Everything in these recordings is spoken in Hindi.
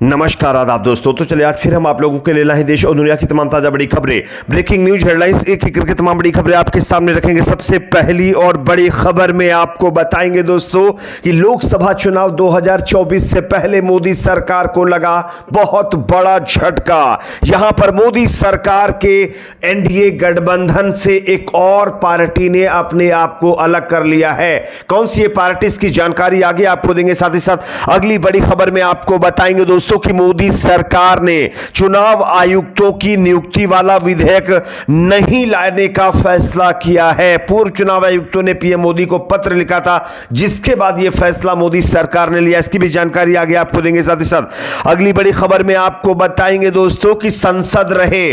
नमस्कार आदाब दोस्तों। तो चलिए आज फिर हम आप लोगों के लिए लाए देश और दुनिया की तमाम ताजा बड़ी खबरें, ब्रेकिंग न्यूज हेडलाइंस, एक एक करके तमाम बड़ी खबरें आपके सामने रखेंगे। सबसे पहली और बड़ी खबर में आपको बताएंगे दोस्तों कि लोकसभा चुनाव 2024 से पहले मोदी सरकार को लगा बहुत बड़ा झटका। यहां पर मोदी सरकार के एनडीए गठबंधन से एक और पार्टी ने अपने आप को अलग कर लिया है। कौन सी ये पार्टी, इसकी जानकारी आगे आपको देंगे। साथ ही साथ अगली बड़ी खबर में आपको बताएंगे दोस्तों कि मोदी सरकार ने चुनाव आयुक्तों की नियुक्ति वाला विधेयक नहीं लाने का फैसला किया है। पूर्व चुनाव आयुक्तों ने पीएम मोदी को पत्र लिखा था, जिसके बाद यह फैसला मोदी सरकार ने लिया। इसकी भी जानकारी आगे आपको देंगे। साथ ही साथ अगली बड़ी खबर में आपको बताएंगे दोस्तों कि संसद रहे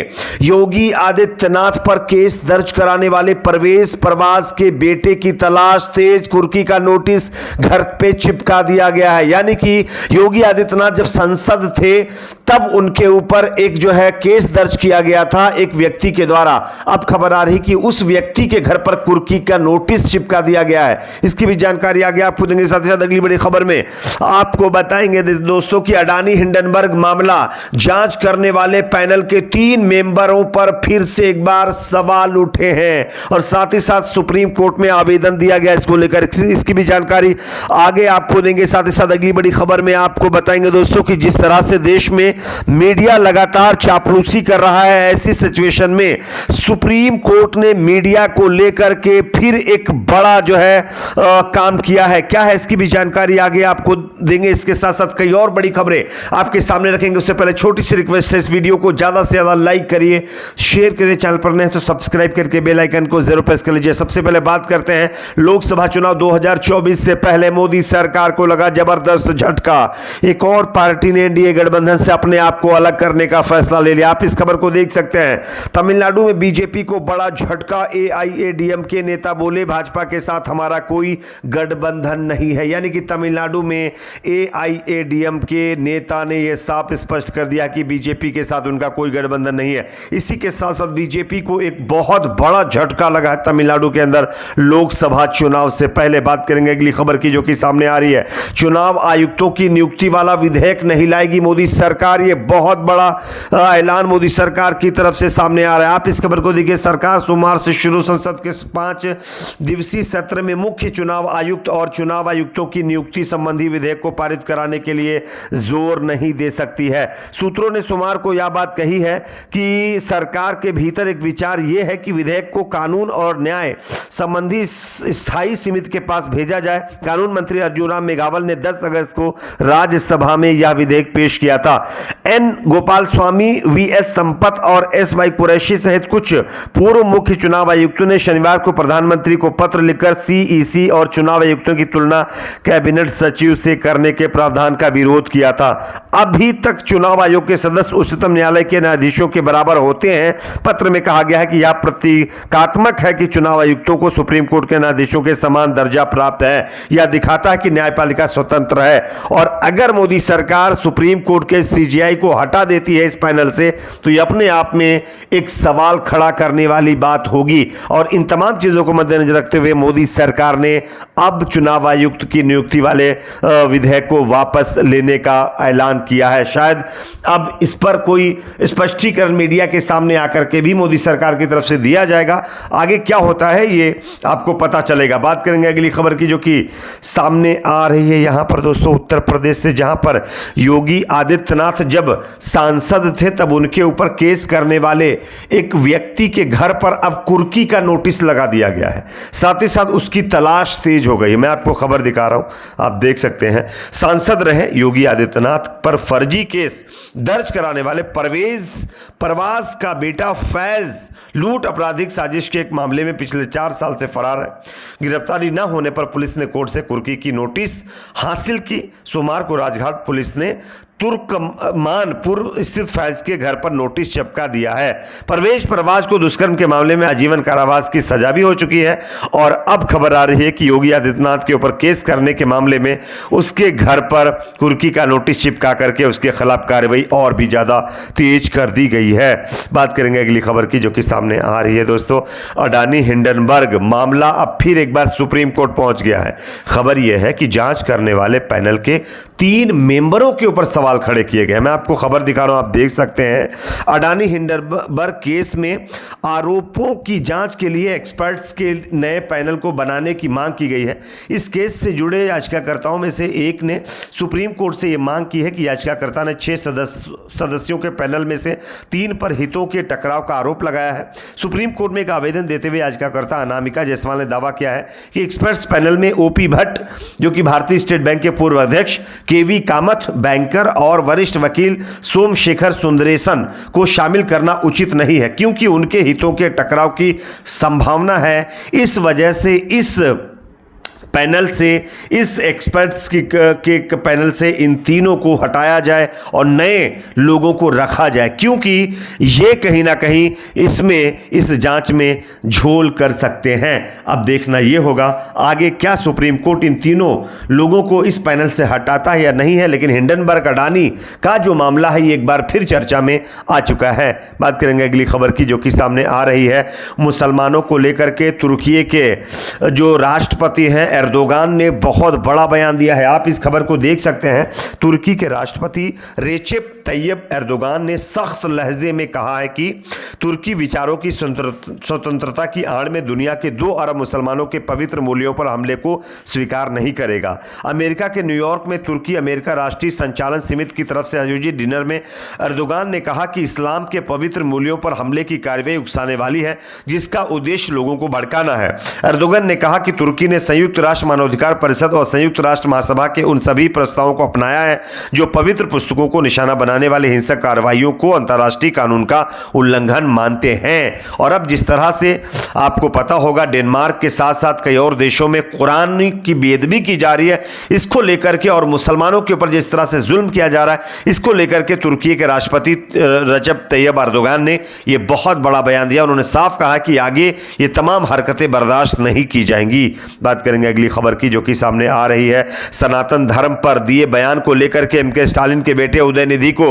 योगी आदित्यनाथ पर केस दर्ज कराने वाले परवेज परवाज के बेटे की तलाश तेज, कुर्की का नोटिस घर पे चिपका दिया गया है। यानी कि योगी आदित्यनाथ जब संसद थे तब उनके ऊपर एक जो है केस दर्ज किया गया था एक व्यक्ति के द्वारा। अब खबर आ रही कि उस व्यक्ति के घर पर कुर्की का नोटिस चिपका दिया गया है। इसकी भी जानकारी आगे आपको देंगे। साथ ही साथ अगली बड़ी खबर में आपको बताएंगे दोस्तों कि अडानी हिंडनबर्ग मामला जांच करने वाले पैनल के 3 मेंबरों पर फिर से एक बार सवाल उठे हैं और साथ ही साथ सुप्रीम कोर्ट में आवेदन दिया गया इसको लेकर। इसकी भी जानकारी आगे आपको देंगे। साथ ही साथ अगली बड़ी खबर में आपको बताएंगे दोस्तों कि जिस तरह से देश में मीडिया लगातार चापलूसी कर रहा है, ऐसी सिचुएशन में सुप्रीम कोर्ट ने मीडिया को लेकर के फिर एक बड़ा जो है काम किया है। क्या है इसकी भी जानकारी आगे आपको देंगे। इसके साथ साथ कई और बड़ी खबरें आपके सामने रखेंगे। उससे पहले छोटी सी रिक्वेस्ट है, इस वीडियो को ज्यादा से ज्यादा लाइक करिए, शेयर करिए, चैनल पर नए तो सब्सक्राइब करके बेल आइकन को जरूर प्रेस कर लीजिए। सबसे पहले बात करते हैं लोकसभा चुनाव 2024 से पहले मोदी सरकार को लगा जबरदस्त झटका। एक और पार्टी ने एनडीए गठबंधन से अपने आप को अलग करने का फैसला ले लिया। आप इस खबर को देख सकते हैं। तमिलनाडु में बीजेपी को बड़ा झटका। एआईएडीएमके नेता बोले भाजपा के साथ हमारा कोई गठबंधन नहीं है। यानी कि तमिलनाडु में एआईएडीएमके नेता ने यह साफ स्पष्ट कर दिया कि बीजेपी के साथ उनका कोई गठबंधन नहीं है। इसी के साथ साथ बीजेपी को एक बहुत बड़ा झटका लगा है तमिलनाडु के अंदर लोकसभा चुनाव से पहले। बात करेंगे अगली खबर की जो कि सामने आ रही है। चुनाव आयुक्तों की नियुक्ति वाला विधेयक नहीं लाएगी मोदी सरकार। यह बहुत बड़ा ऐलान मोदी सरकार की तरफ से सामने आ रहा है। आप इस खबर को देखिए। सरकार सोमवार से शुरू संसद के 5 दिवसीय सत्र में मुख्य चुनाव आयुक्त और चुनाव आयुक्तों की नियुक्ति संबंधी विधेयक को पारित कराने के लिए जोर नहीं दे सकती है। सूत्रों ने सोमवार को यह बात कही है कि सरकार के भीतर एक विचार यह है कि विधेयक को कानून और न्याय संबंधी स्थायी समिति के पास भेजा जाए। कानून मंत्री अर्जुन राम मेघवाल ने 10 अगस्त को राज्यसभा में यह विधेयक पेश किया था। एन गोपाल स्वामी, वीएस संपत और एस वाई कुरैशी सहित कुछ पूर्व मुख्य चुनाव आयुक्तों ने शनिवार को प्रधानमंत्री को पत्र लिखकर सीईसी और चुनाव आयुक्तों की तुलना कैबिनेट सचिव से करने के प्रावधान का विरोध किया था। अभी तक चुनाव आयोग के सदस्य उच्चतम न्यायालय के न्यायाधीशों के बराबर होते हैं। पत्र में कहा गया है कि यह प्रतीकात्मक है कि चुनाव आयुक्तों को सुप्रीम कोर्ट के न्यायाधीशों के समान दर्जा प्राप्त है। यह दिखाता है कि न्यायपालिका स्वतंत्र है और अगर मोदी सरकार सुप्रीम कोर्ट के सीजीआई को हटा देती है इस पैनल से तो यह अपने आप में एक सवाल खड़ा करने वाली बात होगी। और इन तमाम चीजों को मद्देनजर रखते हुए मोदी सरकार ने अब चुनाव आयुक्त की नियुक्ति वाले विधेयक को वापस लेने का ऐलान किया है। शायद अब इस पर कोई स्पष्टीकरण मीडिया के सामने आकर के भी मोदी सरकार की तरफ से दिया जाएगा। आगे क्या होता है ये आपको पता चलेगा। बात करेंगे अगली खबर की जो कि सामने आ रही है। यहां पर दोस्तों उत्तर प्रदेश से, जहां पर योगी आदित्यनाथ जब सांसद थे तब उनके ऊपर केस करने वाले एक व्यक्ति के घर पर अब कुर्की का नोटिस लगा दिया गया है। साथ ही साथ उसकी तलाश तेज हो गई है। मैं आपको खबर दिखा रहा हूं, आप देख सकते हैं। सांसद रहे योगी आदित्यनाथ पर फर्जी केस दर्ज कराने वाले परवेज परवाज का बेटा फैज लूट आपराधिक साजिश के एक मामले में पिछले 4 साल से फरार है। गिरफ्तारी न होने पर पुलिस ने कोर्ट से कुर्की की नोटिस हासिल की। सोमवार को राजघाट पुलिस ने तुर्कमानपुर स्थित फैज के घर पर नोटिस चिपका दिया है। परवेज परवाज को दुष्कर्म के मामले में आजीवन कारावास की सजा भी हो चुकी है और अब खबर आ रही है कि योगी आदित्यनाथ के ऊपर केस करने के मामले में उसके घर पर कुर्की का नोटिस चिपका करके उसके खिलाफ कार्रवाई और भी ज्यादा तेज कर दी गई है। बात करेंगे अगली खबर की जो कि सामने आ रही है दोस्तों। अडानी हिंडनबर्ग मामला अब फिर एक बार सुप्रीम कोर्ट पहुंच गया है। खबर यह है कि जांच करने वाले पैनल के 3 मेंबरों के ऊपर सवाल खड़े किए गए। मैं आपको खबर दिखा रहा हूं, आप देख सकते हैं। अडानी हिंडनबर्ग केस में आरोपों की जांच के लिए एक्सपर्ट्स के नए पैनल को बनाने की मांग की गई है। इस केस से जुड़े याचिकाकर्ताओं में से एक ने सुप्रीम कोर्ट से यह मांग की है कि याचिकाकर्ता ने 6 सदस्यों के पैनल में से 3 पर हितों के टकराव का आरोप लगाया है। सुप्रीम कोर्ट में एक आवेदन देते हुए याचिकाकर्ता अनामिका जायसवाल ने दावा किया है कि एक्सपर्ट्स पैनल में ओपी भट्ट, जो कि भारतीय स्टेट बैंक के पूर्व अध्यक्ष, केवी कामथ, बैंकर और वरिष्ठ वकील सोमशेखर सुंदरेसन को शामिल करना उचित नहीं है, क्योंकि उनके हितों के टकराव की संभावना है। इस वजह से इस पैनल से, इस एक्सपर्ट्स के पैनल से इन तीनों को हटाया जाए और नए लोगों को रखा जाए, क्योंकि ये कहीं ना कहीं इसमें, इस जांच में झोल कर सकते हैं। अब देखना ये होगा आगे क्या सुप्रीम कोर्ट इन तीनों लोगों को इस पैनल से हटाता है या नहीं है। लेकिन हिंडनबर्ग अडानी का जो मामला है ये एक बार फिर चर्चा में आ चुका है। बात करेंगे अगली खबर की, जो कि सामने आ रही है मुसलमानों को लेकर के। तुर्की के जो राष्ट्रपति हैं एर्दोगान ने बहुत बड़ा बयान दिया है। आप इस खबर को देख सकते हैं। तुर्की के राष्ट्रपति रेसेप तैयब एर्दोगान ने सख्त लहजे में कहा है कि तुर्की विचारों की स्वतंत्रता की आड़ में दुनिया के 2 अरब मुसलमानों के पवित्र मूल्यों पर हमले को स्वीकार नहीं करेगा। अमेरिका के न्यूयॉर्क में तुर्की अमेरिका राष्ट्रीय संचालन समिति की तरफ से आयोजित डिनर में एर्दोगान ने कहा कि इस्लाम के पवित्र मूल्यों पर हमले की कार्रवाई उकसाने वाली है, जिसका उद्देश्य लोगों को भड़काना है। एर्दोगान ने कहा कि तुर्की ने संयुक्त राष्ट्र मानवाधिकार परिषद और संयुक्त राष्ट्र महासभा के उन सभी प्रस्तावों को अपनाया है जो पवित्र पुस्तकों को निशाना बनाने वाले हिंसक कार्रवाइयों को अंतर्राष्ट्रीय कानून का उल्लंघन मानते हैं। और अब जिस तरह से आपको पता होगा, डेनमार्क के साथ साथ कई और देशों में कुरान की बेअदबी की जा रही है, इसको लेकर के, और मुसलमानों के ऊपर जिस तरह से जुल्म किया जा रहा है, इसको लेकर के तुर्की के राष्ट्रपति रजब तैयब एर्दोगान ने यह बहुत बड़ा बयान दिया। उन्होंने साफ कहा कि आगे ये तमाम हरकतें बर्दाश्त नहीं की जाएंगी। बात करेंगे अगली खबर की, जो कि सामने आ रही है। सनातन धर्म पर दिए बयान को लेकर के एमके स्टालिन के बेटे उदयनिधि को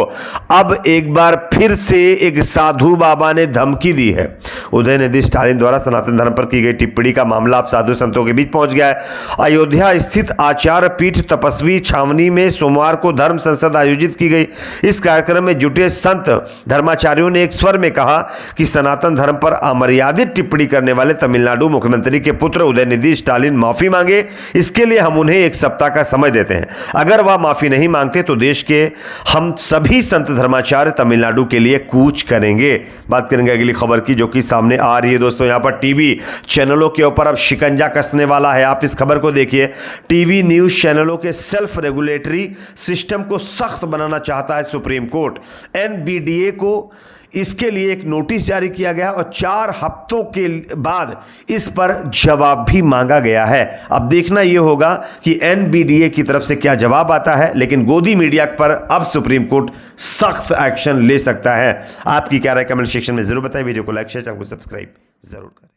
अब एक बार फिर से एक साधु बाबा ने धमकी दी है। उदयनिधि स्टालिन द्वारा सनातन धर्म पर की गई टिप्पणी का मामला अब साधु संतों के बीच पहुंच गया है। अयोध्या स्थित आचार्य पीठ तपस्वी छावनी में सोमवार को धर्म संसद आयोजित की गई। इस कार्यक्रम में जुटे संत धर्माचार्यों ने एक स्वर में कहा कि सनातन धर्म पर अमर्यादित टिप्पणी करने वाले तमिलनाडु मुख्यमंत्री के पुत्र उदयनिधि स्टालिन माफी मांगे। इसके लिए हम उन्हें 1 सप्ताह का समय देते हैं। अगर वह माफी नहीं मांगते तो देश के हम सभी संत धर्माचार्य तमिलनाडु के लिए कूच करेंगे। बात करेंगे अगली खबर की, जो कि सामने आ रही है। दोस्तों, यहां पर टीवी चैनलों के ऊपर अब शिकंजा कसने वाला है। आप इस खबर को देखिए। टीवी न्यूज चैनलों के सेल्फ रेगुलेटरी सिस्टम को सख्त बनाना चाहता है सुप्रीम कोर्ट। एनबीडीए को इसके लिए एक नोटिस जारी किया गया और 4 हफ्तों के बाद इस पर जवाब भी मांगा गया है। अब देखना यह होगा कि एनबीडीए की तरफ से क्या जवाब आता है। लेकिन गोदी मीडिया पर अब सुप्रीम कोर्ट सख्त एक्शन ले सकता है। आपकी क्या राय कमेंट सेक्शन में जरूर बताएं। वीडियो को लाइक शेयर, चैनल को सब्सक्राइब जरूर करें।